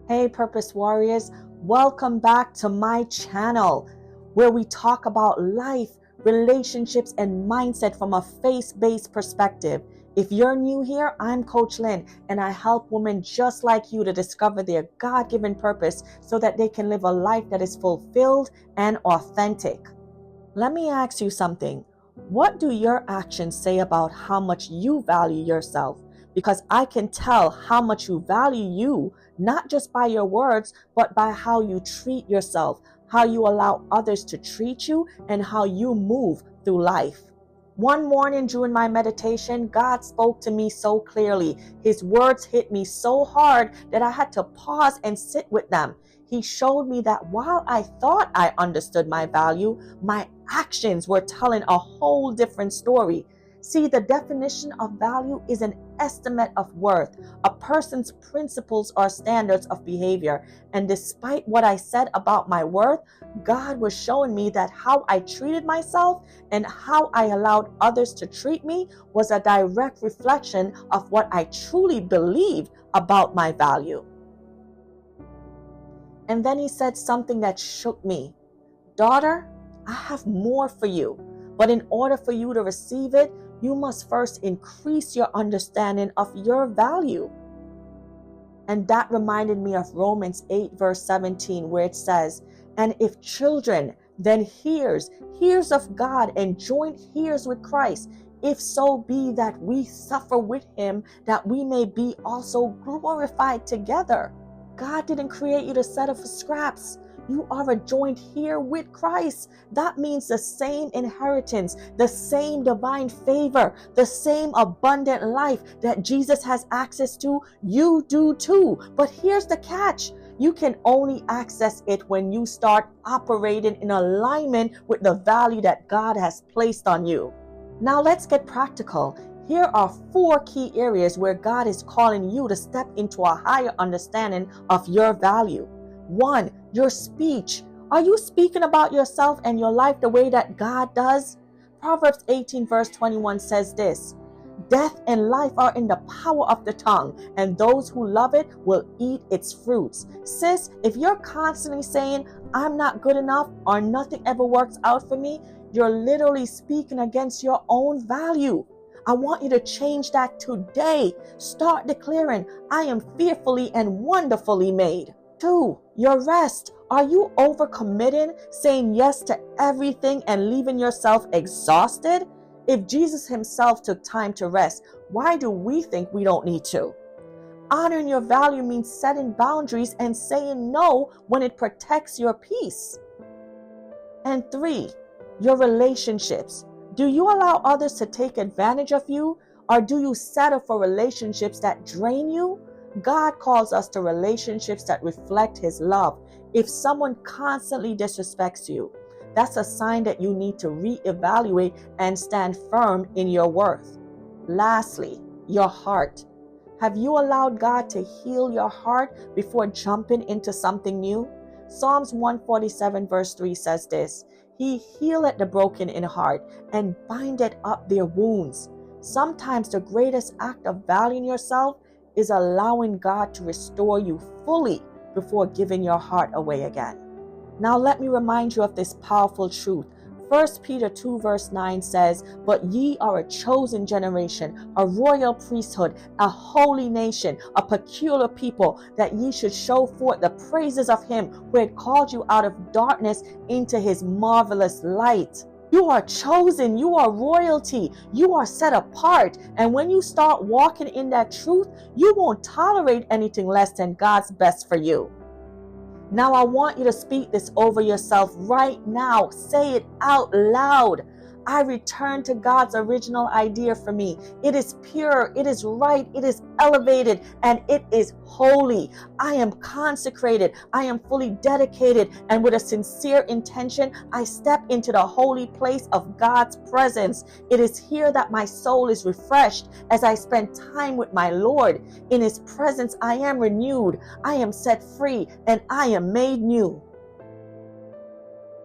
Hey, Purpose Warriors, welcome back to my channel where we talk about life, relationships, and mindset from a faith-based perspective. If you're new here, I'm Coach Lynn, and I help women just like you to discover their God-given purpose so that they can live a life that is fulfilled and authentic. Let me ask you something. What do your actions say about how much you value yourself? Because I can tell how much you value you, not just by your words, but by how you treat yourself, how you allow others to treat you, and how you move through life. One morning during my meditation, God spoke to me so clearly. His words hit me so hard that I had to pause and sit with them. He showed me that while I thought I understood my value, my actions were telling a whole different story. See, the definition of value is an estimate of worth, a person's principles or standards of behavior. And despite what I said about my worth, God was showing me that how I treated myself and how I allowed others to treat me was a direct reflection of what I truly believe about my value. And then he said something that shook me. Daughter, I have more for you, but in order for you to receive it, you must first increase your understanding of your value. And that reminded me of Romans 8 verse 17, where it says, and if children, then heirs of God and joint heirs with Christ, if so be that we suffer with him, that we may be also glorified together. God didn't create you to settle for scraps. You are a joint heir with Christ. That means the same inheritance, the same divine favor, the same abundant life that Jesus has access to, you do too. But here's the catch. You can only access it when you start operating in alignment with the value that God has placed on you. Now let's get practical. Here are 4 key areas where God is calling you to step into a higher understanding of your value. 1, your speech. Are you speaking about yourself and your life the way that God does? Proverbs 18 verse 21 says this, death and life are in the power of the tongue, and those who love it will eat its fruits. Sis, if you're constantly saying, I'm not good enough or nothing ever works out for me, you're literally speaking against your own value. I want you to change that today. Start declaring, I am fearfully and wonderfully made. 2, your rest. Are you overcommitting, saying yes to everything and leaving yourself exhausted? If Jesus himself took time to rest, why do we think we don't need to? Honoring your value means setting boundaries and saying no when it protects your peace. And 3, your relationships. Do you allow others to take advantage of you, or do you settle for relationships that drain you? God calls us to relationships that reflect his love. If someone constantly disrespects you, that's a sign that you need to reevaluate and stand firm in your worth. Lastly, your heart. Have you allowed God to heal your heart before jumping into something new? Psalms 147 verse 3 says this, he healeth the broken in heart and bindeth up their wounds. Sometimes the greatest act of valuing yourself is allowing God to restore you fully before giving your heart away again. Now let me remind you of this powerful truth. 1 Peter 2 verse 9 says, but ye are a chosen generation, a royal priesthood, a holy nation, a peculiar people, that ye should show forth the praises of him who had called you out of darkness into his marvelous light. You are chosen, you are royalty, you are set apart. And when you start walking in that truth, you won't tolerate anything less than God's best for you. Now I want you to speak this over yourself right now. Say it out loud. I return to God's original idea for me. It is pure, it is right, it is elevated, and it is holy. I am consecrated, I am fully dedicated, and with a sincere intention, I step into the holy place of God's presence. It is here that my soul is refreshed as I spend time with my Lord. In his presence, I am renewed, I am set free, and I am made new.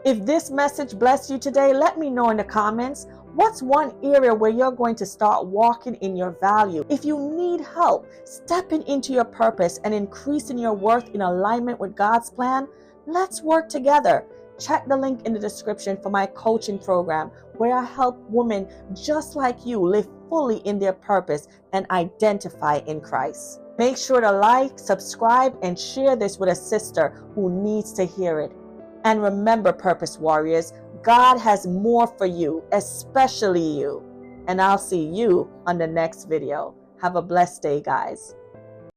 If this message blessed you today, let me know in the comments. What's one area where you're going to start walking in your value? If you need help stepping into your purpose and increasing your worth in alignment with God's plan, let's work together. Check the link in the description for my coaching program where I help women just like you live fully in their purpose and identify in Christ. Make sure to like, subscribe, and share this with a sister who needs to hear it. And remember, Purpose Warriors, God has more for you, especially you. And I'll see you on the next video. Have a blessed day, guys.